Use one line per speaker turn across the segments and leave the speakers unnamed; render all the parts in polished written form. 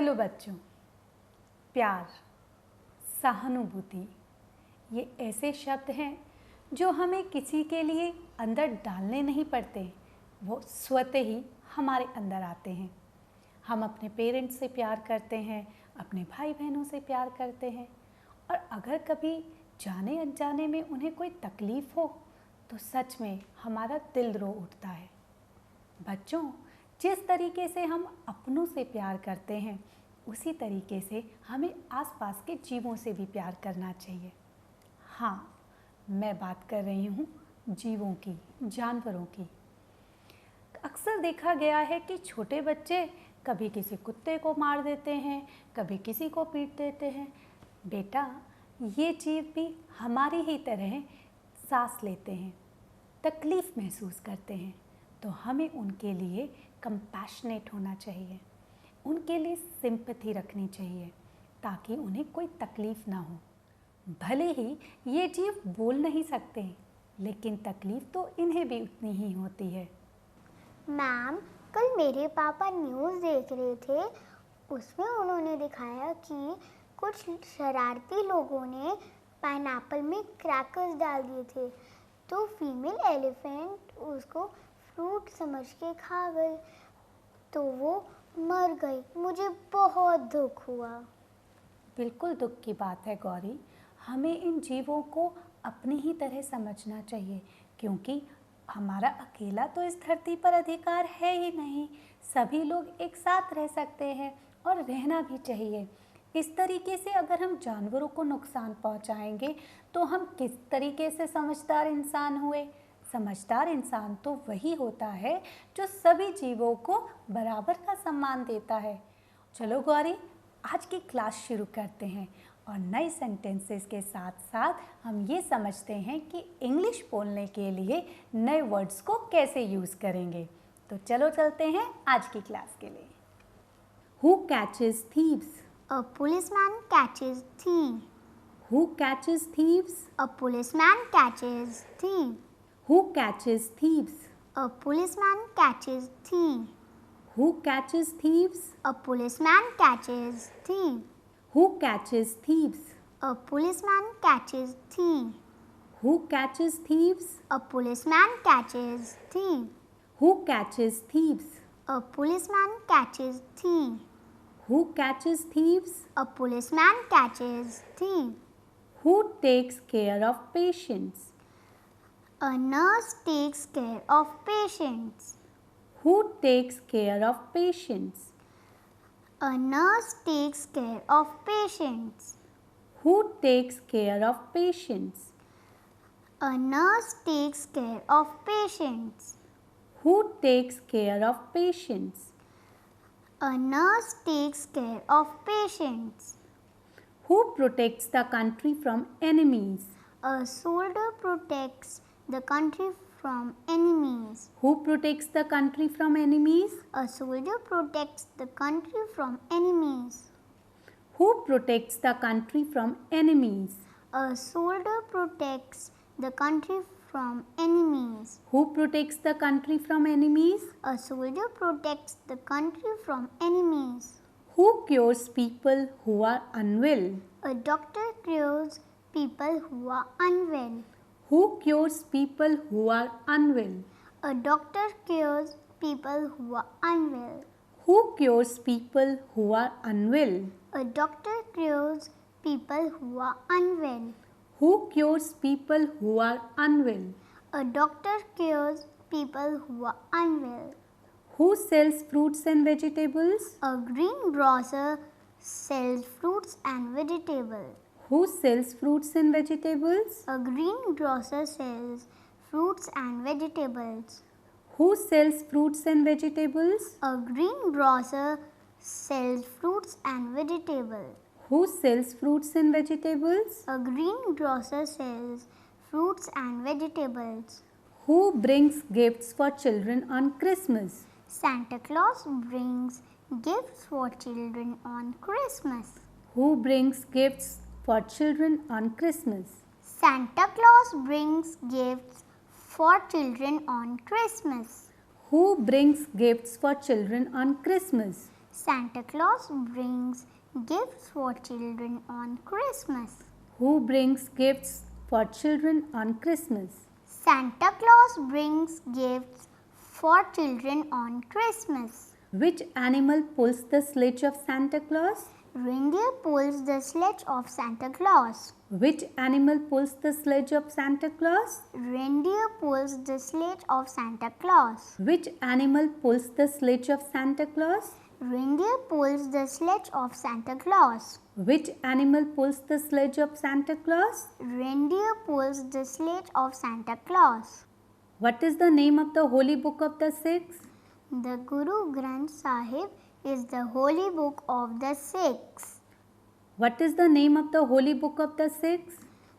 चलो बच्चों, प्यार, सहानुभूति, ये ऐसे शब्द हैं जो हमें किसी के लिए अंदर डालने नहीं पड़ते, वो स्वतः ही हमारे अंदर आते हैं। हम अपने पेरेंट्स से प्यार करते हैं, अपने भाई बहनों से प्यार करते हैं, और अगर कभी जाने अनजाने में उन्हें कोई तकलीफ़ हो तो सच में हमारा दिल रो उठता है। बच्चों, जिस तरीके से हम अपनों से प्यार करते हैं उसी तरीके से हमें आसपास के जीवों से भी प्यार करना चाहिए। हाँ, मैं बात कर रही हूँ जीवों की, जानवरों की। अक्सर देखा गया है कि छोटे बच्चे कभी किसी कुत्ते को मार देते हैं, कभी किसी को पीट देते हैं। बेटा, ये जीव भी हमारी ही तरह सांस लेते हैं, तकलीफ़ महसूस करते हैं, तो हमें उनके लिए कंपैशनेट होना चाहिए, उनके लिए सिंपैथी रखनी चाहिए ताकि उन्हें कोई तकलीफ़ ना हो। भले ही ये जीव बोल नहीं सकते, लेकिन तकलीफ़ तो इन्हें भी उतनी ही होती है।
मैम, कल मेरे पापा न्यूज़ देख रहे थे, उसमें उन्होंने दिखाया कि कुछ शरारती लोगों ने पाइनएप्पल में क्रैकर्स डाल दिए थे, तो फीमेल एलिफेंट उसको फ्रूट समझ के खा गई, तो वो मर गई। मुझे बहुत दुख हुआ।
बिल्कुल दुख की बात है गौरी, हमें इन जीवों को अपनी ही तरह समझना चाहिए, क्योंकि हमारा अकेला तो इस धरती पर अधिकार है ही नहीं। सभी लोग एक साथ रह सकते हैं और रहना भी चाहिए। इस तरीके से अगर हम जानवरों को नुकसान पहुंचाएंगे तो हम किस तरीके से समझदार इंसान हुए? समझदार इंसान तो वही होता है जो सभी जीवों को बराबर का सम्मान देता है। चलो गौरी, आज की क्लास शुरू करते हैं और नए सेंटेंसेस के साथ साथ हम ये समझते हैं कि इंग्लिश बोलने के लिए नए वर्ड्स को कैसे यूज़ करेंगे। तो चलो चलते हैं आज की क्लास के लिए। Who catches thieves?
A policeman catches thief.
Who catches thieves?
A policeman catches thief.
Who catches thieves?
A policeman catches thief.
Who catches thieves?
A policeman catches thief.
Who catches thieves?
A policeman catches thief.
Who catches thieves?
A policeman catches thief.
Who catches thieves?
A policeman catches thief.
Who catches thieves?
A policeman catches thief.
Who takes care of patients?
A nurse takes care of patients.
Who takes care of patients?
A nurse takes care of patients.
Who takes care of patients?
A nurse takes care of patients.
Who takes care of patients?
A nurse takes care of patients.
Who protects the country from enemies?
A soldier protects the country from enemies.
Who protects the country from enemies?
A soldier protects the country from enemies.
Who protects the country from enemies?
A soldier protects the country from enemies.
Who protects the country from enemies?
A soldier protects the country from enemies.
Who cures people who are unwell?
A doctor cures people who are unwell.
Who cures people who are unwell?
A doctor cures people who are unwell.
Who cures people who are unwell?
A doctor cures people who are unwell.
Who cures people who are unwell?
A doctor cures people who are unwell.
Who sells fruits and vegetables?
A greengrocer sells fruits and vegetables.
Who sells fruits and vegetables?
A greengrocer sells fruits and vegetables.
Who sells fruits and vegetables?
A greengrocer sells fruits and vegetables.
Who sells fruits and vegetables?
A greengrocer sells fruits and vegetables.
Who brings gifts for children on Christmas?
Santa Claus brings gifts for children on Christmas.
Who brings gifts for children on Christmas?
Santa Claus brings gifts for children on Christmas.
Who brings gifts for children on Christmas?
Santa Claus brings gifts for children on Christmas.
Who brings gifts for children on Christmas?
Santa Claus brings gifts for children on Christmas.
Which animal pulls the sledge of Santa Claus?
Reindeer pulls the sledge of Santa Claus.
Which animal pulls the sledge of Santa Claus?
Reindeer pulls the sledge of Santa Claus.
Which animal pulls the sledge of Santa Claus?
Reindeer pulls the sledge of Santa Claus.
Which animal pulls the sledge of Santa Claus?
Reindeer pulls the sledge of Santa Claus.
What is the name of the holy book of the Sikhs?
The Guru Granth Sahib is the holy book of the Sikhs.
What is the name of the holy book of the Sikhs?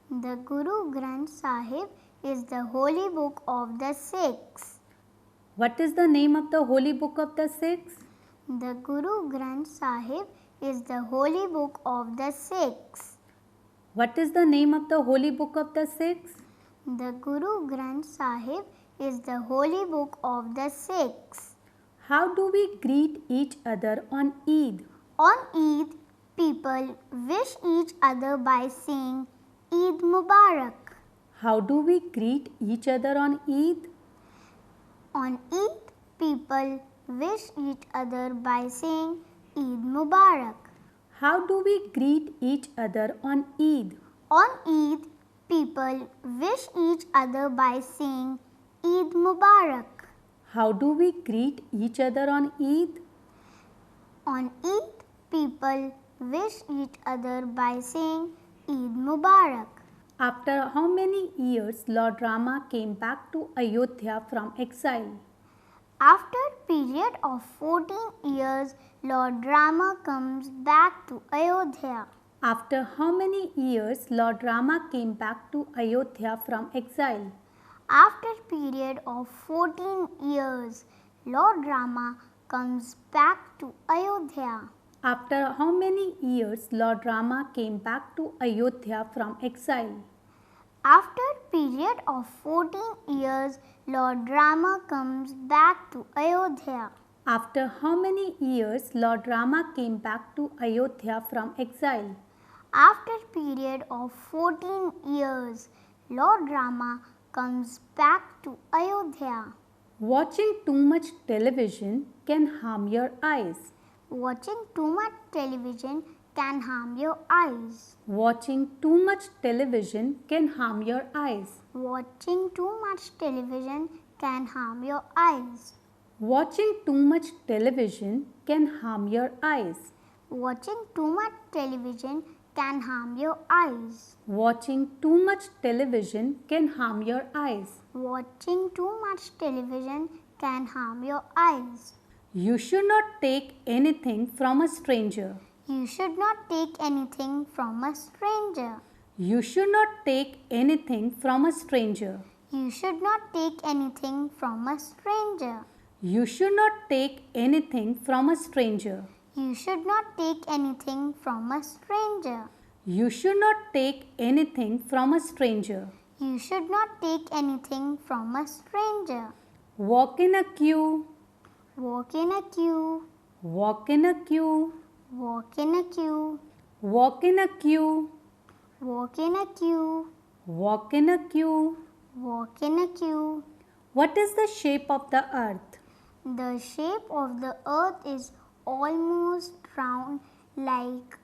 The Guru Granth Sahib is the holy book of the Sikhs.
What is the name of the holy book of the Sikhs?
The Guru Granth Sahib is the holy book of the Sikhs.
What is the name of the holy book of the Sikhs?
The Guru Granth Sahib is the holy book of the Sikhs.
How do we greet each other on Eid?
On Eid, people wish each other by saying Eid Mubarak.
How do we greet each other on Eid?
On Eid, people wish each other by saying Eid Mubarak.
How do we greet each other on Eid?
On Eid, people wish each other by saying Eid Mubarak.
How do we greet each other on Eid?
On Eid, people wish each other by saying Eid Mubarak.
After how many years Lord Rama came back to Ayodhya from exile?
After a period of 14 years, Lord Rama comes back to Ayodhya.
After how many years Lord Rama came back to Ayodhya from exile?
After a period of 14 years, Lord Rama comes back to Ayodhya.
After how many years Lord Rama came back to Ayodhya from exile?
After a period of 14 years, Lord Rama comes back to Ayodhya.
After how many years Lord Rama came back to Ayodhya from exile?
After a period of 14 years, Lord Rama comes back to Ayodhya.
Watching too much television can harm your eyes.
Watching too much television can harm your eyes.
Watching too much television can harm your eyes.
Watching too much television can harm your eyes.
Watching too much television can harm your eyes.
Watching too much television can harm your eyes.
Watching too much television can harm your eyes.
Watching too much television can harm your eyes.
You should not take anything from a stranger.
You should not take anything from a stranger.
You should not take anything from a stranger.
You should not take anything from a stranger.
You should not take anything from a stranger.
You should not take anything from a stranger.
You should not take anything from a stranger.
You should not take anything from a stranger.
Walk in a queue.
Walk in a queue.
Walk in a queue.
Walk in a queue.
Walk in a queue.
Walk in a queue.
Walk in a queue.
Walk in a queue.
What is the shape of the earth?
The shape of the earth is almost round like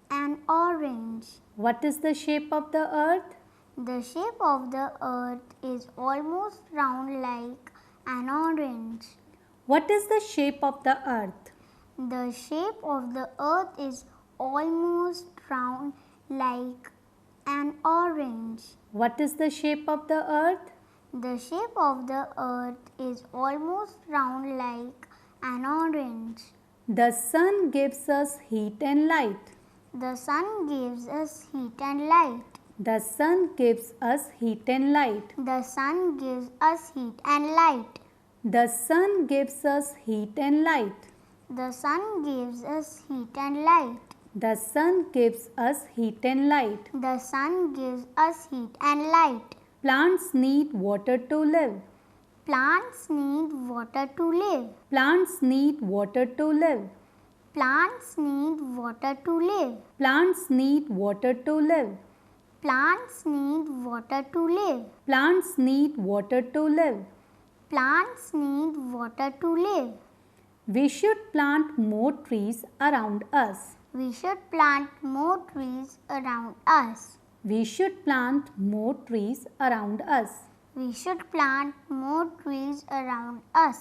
an orange.
What is the shape of the earth?
The shape of the earth is almost round like an orange.
What is the shape of the earth?
The shape of the earth is almost round like an orange.
What is the shape of the earth?
The shape of the earth is almost round like an orange.
The sun gives us heat and light.
The sun gives us heat and light.
The sun gives us heat and light.
The sun gives us heat and light.
The sun gives us heat and light.
The sun gives us heat and light.
The sun gives us heat and light.
The sun gives us heat and light.
Plants need water to live.
Plants need water to live.
Plants need water to live.
Plants need water to live.
Plants need water to live.
Plants need water to live.
Plants need water to live.
Plants need water to live.
We should plant more trees around us.
We should plant more trees around us.
We should plant more trees around us.
We should plant more trees around us.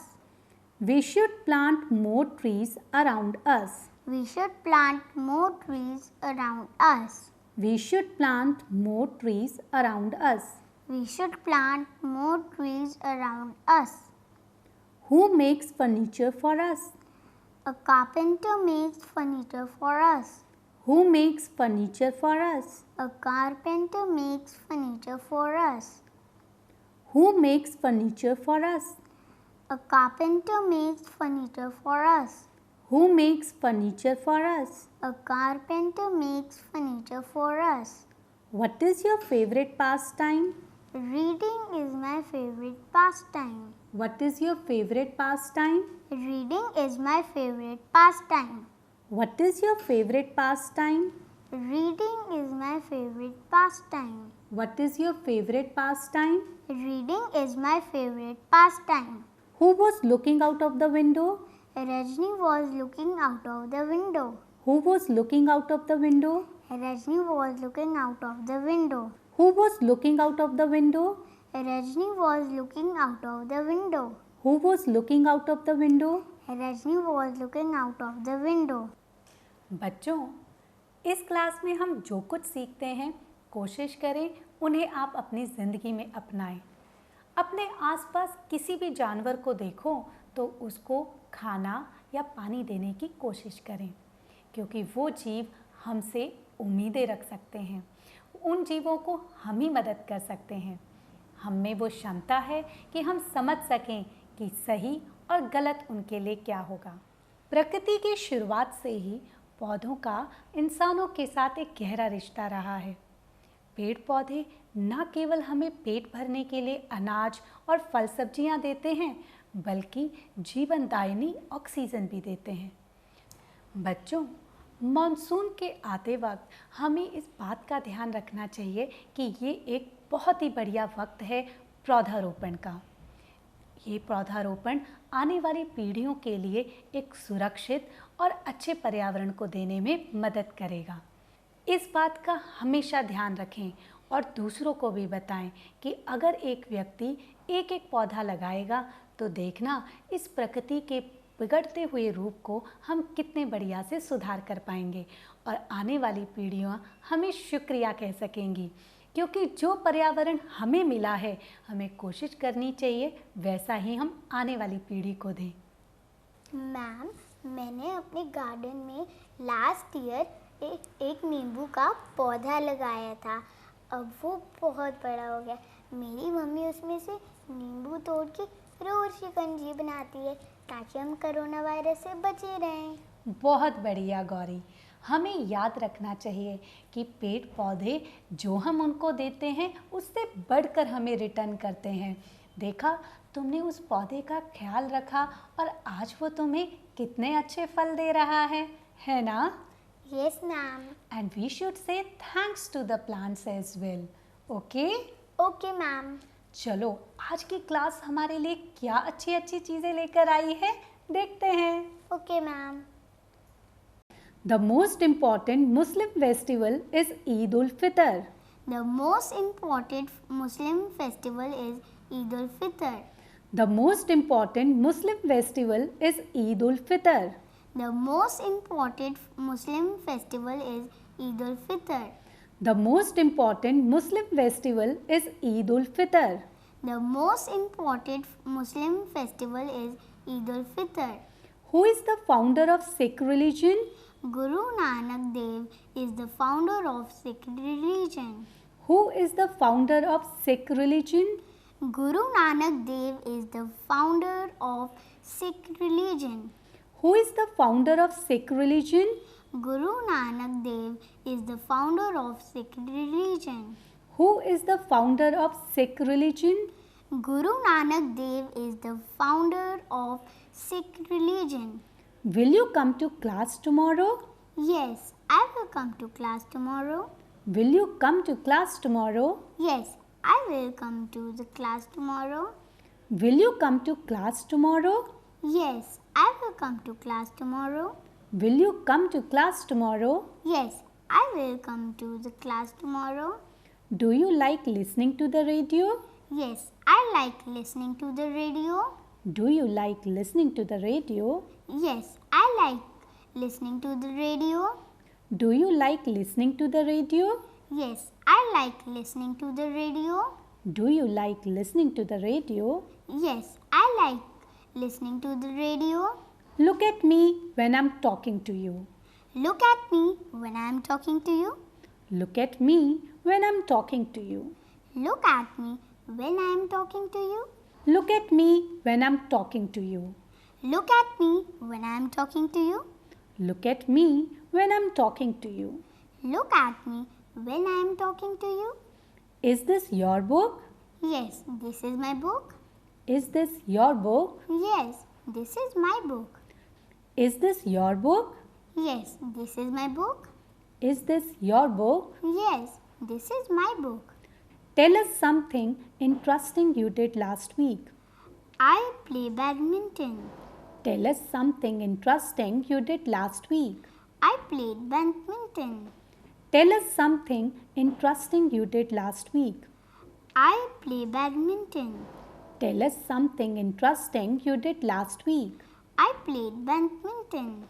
We should plant more trees around us.
We should plant more trees around us.
We should plant more trees around us.
We should plant more trees around us.
Who makes furniture for us?
A carpenter makes furniture for us.
Who makes furniture for us?
A carpenter makes furniture for us.
Who makes furniture for us?
A carpenter makes furniture for us.
Who makes furniture for us?
A carpenter makes furniture for us.
What is your favorite pastime?
Reading is my favorite pastime.
What is your favorite pastime?
Reading is my favorite pastime.
What is your favorite pastime?
Reading is my favorite pastime.
What is your favorite pastime?
Reading is my favorite pastime.
Who was looking out of the window?
Rajni was looking out of the window.
Who was looking out of the window?
Rajni was looking out of the window.
Who was looking out of the window?
Rajni was looking out of the window.
Who was looking out of the window?
Rajni was looking out of the window.
बच्चों, इस class में हम जो कुछ सीखते हैं कोशिश करें उन्हें आप अपनी ज़िंदगी में अपनाएं। अपने आसपास किसी भी जानवर को देखो तो उसको खाना या पानी देने की कोशिश करें, क्योंकि वो जीव हमसे उम्मीदें रख सकते हैं। उन जीवों को हम ही मदद कर सकते हैं। हम में वो क्षमता है कि हम समझ सकें कि सही और गलत उनके लिए क्या होगा। प्रकृति की शुरुआत से ही पौधों का इंसानों के साथ एक गहरा रिश्ता रहा है। पेड़ पौधे न केवल हमें पेट भरने के लिए अनाज और फल सब्जियां देते हैं, बल्कि जीवनदायिनी ऑक्सीजन भी देते हैं। बच्चों, मानसून के आते वक्त हमें इस बात का ध्यान रखना चाहिए कि ये एक बहुत ही बढ़िया वक्त है पौधारोपण का। ये पौधारोपण आने वाली पीढ़ियों के लिए एक सुरक्षित और अच्छे पर्यावरण को देने में मदद करेगा। इस बात का हमेशा ध्यान रखें और दूसरों को भी बताएं कि अगर एक व्यक्ति एक एक पौधा लगाएगा तो देखना इस प्रकृति के बिगड़ते हुए रूप को हम कितने बढ़िया से सुधार कर पाएंगे और आने वाली पीढ़ियाँ हमें शुक्रिया कह सकेंगी, क्योंकि जो पर्यावरण हमें मिला है हमें कोशिश करनी चाहिए वैसा ही हम आने वाली पीढ़ी को दें।
मैम, मैंने अपने गार्डन में लास्ट ईयर एक नींबू का पौधा लगाया था। अब वो बहुत बड़ा हो गया। मेरी मम्मी उसमें से नींबू तोड़ के रोज शिकंजी बनाती है ताकि हम कोरोना वायरस से बचे रहें।
बहुत बढ़िया गौरी, हमें याद रखना चाहिए कि पेड़ पौधे जो हम उनको देते हैं उससे बढ़कर हमें रिटर्न करते हैं। देखा, तुमने उस पौधे का ख्याल रखा और आज वो तुम्हें कितने अच्छे फल दे रहा है ना?
Yes, ma'am.
And we should say thanks to the plants as well. Okay?
Okay, ma'am.
चलो, आज की क्लास हमारे लिए क्या अच्छी अच्छी चीज़ें लेकर आई है, देखते हैं।
Okay, ma'am.
The most important Muslim festival is Eid ul-Fitr.
The most important Muslim festival is Eid ul-Fitr.
The most important Muslim festival is Eid ul-Fitr.
The most important Muslim festival is Eid ul-Fitr.
The most important Muslim festival is Eid ul-Fitr.
The most important Muslim festival is Eid ul-Fitr.
Who is the founder of Sikh religion?
Guru Nanak Dev is the founder of Sikh religion.
Who is the founder of Sikh religion?
Guru Nanak Dev is the founder of Sikh religion.
Who is the founder of Sikh religion?
Guru Nanak Dev is the founder of Sikh religion.
Who is the founder of Sikh religion?
Guru Nanak Dev is the founder of Sikh religion.
Will you come to class tomorrow?
Yes, I will come to class tomorrow.
Will you come to class tomorrow?
Yes, I will come to the class tomorrow.
Will you come to class tomorrow?
Yes, I will come to class tomorrow.
Will you come to class tomorrow?
Yes, I will come to the class tomorrow.
Do you like listening to the radio?
Yes, I like listening to the radio.
Do you like listening to the radio?
Yes, I like listening to the radio.
Do you like listening to the radio?
Yes, I like listening to the radio.
Do you like listening to the radio?
Yes, I like listening to the radio.
Look at me when I'm talking to you.
Look at me when I am talking to you.
Look at me when I'm talking to you.
Look at me when I am talking to you.
Look at me when I'm talking to you.
Look at me when I am talking to you.
Look at me when I'm talking to you.
Look at me when I am talking to you.
Is this your book?
Yes, this is my book.
Is this your book?
Yes, this is my book.
Is this your book?
Yes, this is my book.
Is this your book?
Yes, this is my book.
Tell us something interesting you did last week.
I play badminton.
Tell us something interesting you did last week.
I played badminton.
Tell us something interesting you did last week.
I play badminton.
Tell us something interesting you did last week.
I played badminton.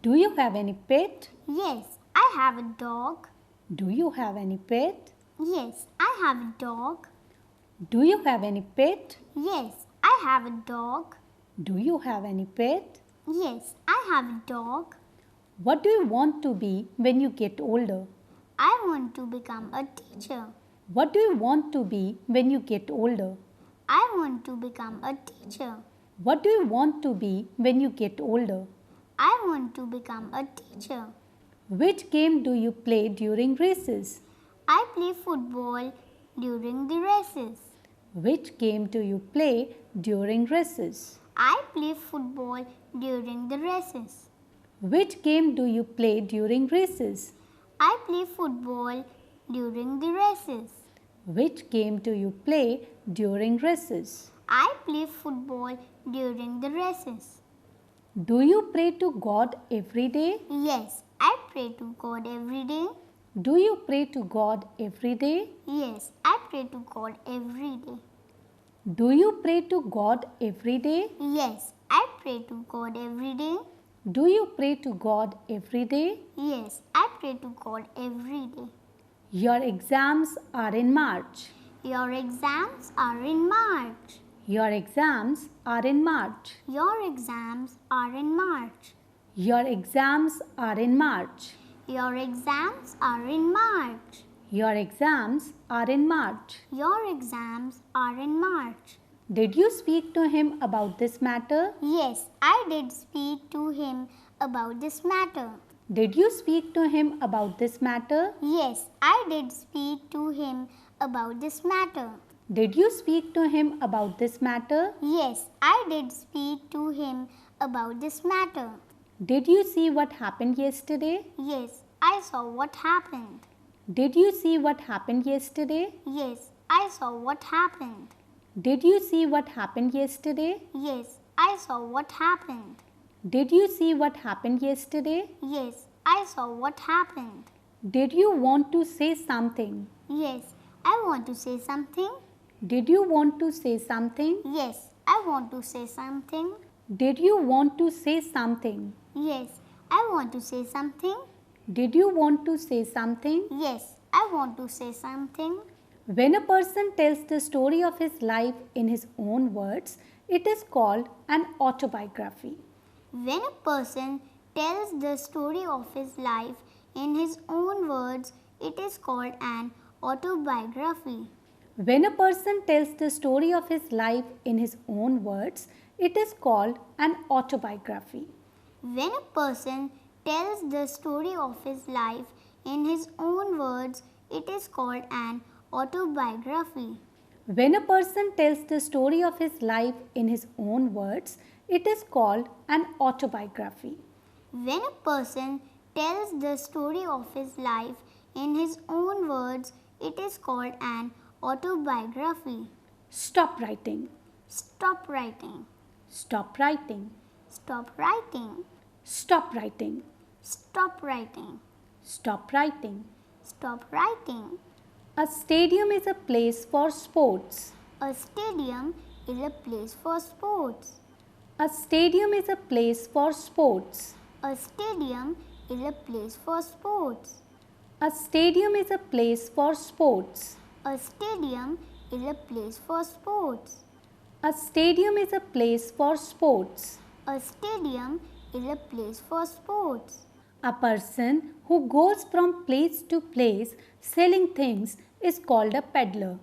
Do you have any pet?
Yes, I have a dog.
Do you have any pet?
Yes, I have a dog.
Do you have any pet?
Yes, I have a dog.
Do you have any pet?
Yes, I have a dog.
What do you want to be when you get older?
I want to become a teacher.
What do you want to be when you get older?
I want to become a teacher.
What do you want to be when you get older?
I want to become a teacher.
Which game do you play during races?
I play football during the races.
Which game do you play during races?
I play football during the races.
Which game do you play during races?
I play football during the races.
Which game do you play during races?
I play football during the races.
Do you pray to God every day?
Yes, I pray to God every day.
Do you pray to God every day?
Yes, I pray to God every day.
Do you pray to God every day?
Yes, I pray to God every day.
Do you pray to God every day?
Yes, I pray to God every day.
Your exams are in March.
Your exams are in March.
Your exams are in March.
Your exams are in March.
Your exams are in March.
Your exams are in March.
Your exams are in March.
Your exams are in March.
Did you speak to him about this matter?
Yes, I did speak to him about this matter.
Did you speak to him about this matter?
Yes, I did speak to him about this matter.
Did you speak to him about this matter?
Yes, I did speak to him about this matter.
Did you see what happened yesterday?
Yes, I saw what happened.
Did you see what happened yesterday?
Yes, I saw what happened.
Did you see what happened yesterday?
Yes, I saw what happened.
Did you see what happened yesterday?
Yes, I saw what happened.
Did you want to say something?
Yes, I want to say something.
Did you want to say something?
Yes, I want to say something.
Did you want to say something?
Yes, I want to say something.
Did you want to say something?
Yes, I want to say something.
When a person tells the story of his life in his own words, it is called an autobiography.
When a person tells the story of his life in his own words, it is called an autobiography.
When a person tells the story of his life in his own words, it is called an autobiography.
When a person tells the story of his life in his own words, it is called an autobiography.
When a person tells the story of his life in his own words, it is called an autobiography.
When a person tells the story of his life in his own words, it is called an autobiography.
Stop writing.
Stop writing.
Stop writing.
Stop writing.
Stop writing.
Stop writing.
Stop writing.
Stop writing.
A stadium is a place for sports.
A stadium is a place for sports.
A stadium is a place for sports.
A stadium is a place for sports.
A stadium is a place for sports.
A stadium is a place for sports.
A stadium is a place for sports.
A stadium is a place for sports.
A person who goes from place to place selling things is called a peddler.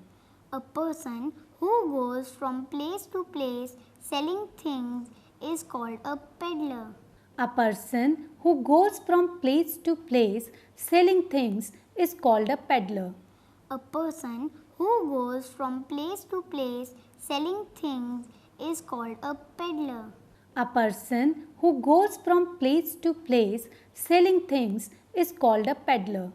A person who goes from place to place selling things is called a peddler.
A person who goes from place to place selling things is called a peddler.
A person who goes from place to place selling things is called a peddler.
A person who goes from place to place selling things is called a peddler.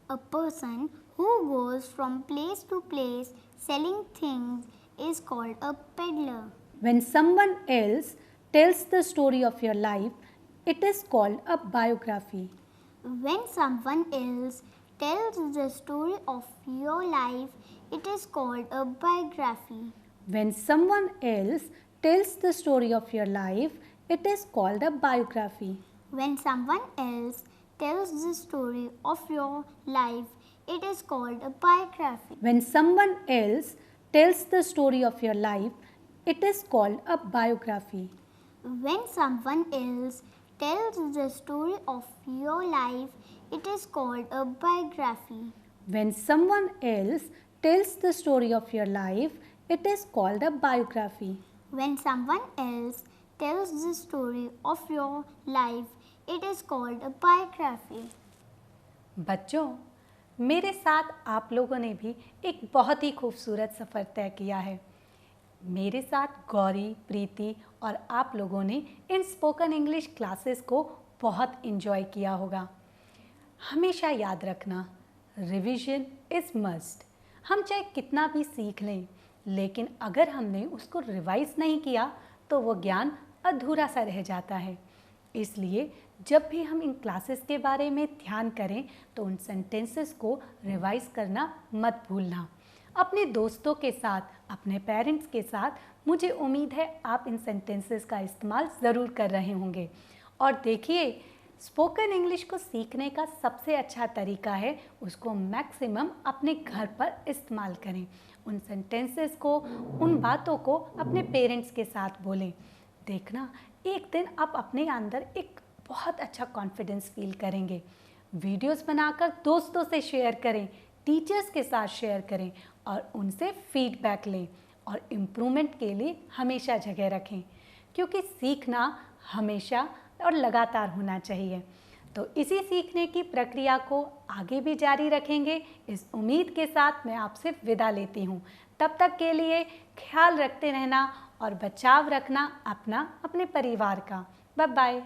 A person who goes from place to place selling things is called a peddler.
When someone else tells the story of your life, it is called a biography.
When someone else tells the story of your life, it is called a biography.
When someone else tells the story of your life, it is called a biography.
When someone else tells the story of your life, it is called a biography.
When someone else tells the story of your life, it is called a biography.
When someone else tells the story of your life, it is called a biography.
When someone else tells the story of your life, it is called a biography.
When someone else tells the story of your life, it is called a biography.
बच्चों, मेरे साथ आप लोगों ने भी एक बहुत ही खूबसूरत सफ़र तय किया है। मेरे साथ गौरी, प्रीति और आप लोगों ने इन स्पोकन इंग्लिश क्लासेस को बहुत इन्जॉय किया होगा। हमेशा याद रखना, रिवीजन इज़ मस्ट। हम चाहे कितना भी सीख लें, लेकिन अगर हमने उसको रिवाइज नहीं किया तो वो ज्ञान अधूरा सा रह जाता है। इसलिए जब भी हम इन क्लासेस के बारे में ध्यान करें तो उन सेंटेंसेस को रिवाइज करना मत भूलना। अपने दोस्तों के साथ, अपने पेरेंट्स के साथ मुझे उम्मीद है आप इन सेंटेंसेस का इस्तेमाल ज़रूर कर रहे होंगे। और देखिए, स्पोकन इंग्लिश को सीखने का सबसे अच्छा तरीका है उसको मैक्सिमम अपने घर पर इस्तेमाल करें। उन सेंटेंसेस को, उन बातों को अपने पेरेंट्स के साथ बोलें। देखना, एक दिन आप अपने अंदर एक बहुत अच्छा कॉन्फिडेंस फील करेंगे। वीडियोस बनाकर दोस्तों से शेयर करें, टीचर्स के साथ शेयर करें और उनसे फीडबैक लें और इम्प्रूवमेंट के लिए हमेशा जगह रखें, क्योंकि सीखना हमेशा और लगातार होना चाहिए। तो इसी सीखने की प्रक्रिया को आगे भी जारी रखेंगे, इस उम्मीद के साथ मैं आपसे विदा लेती हूँ। तब तक के लिए ख्याल रखते रहना और बचाव रखना अपना, अपने परिवार का। Bye bye.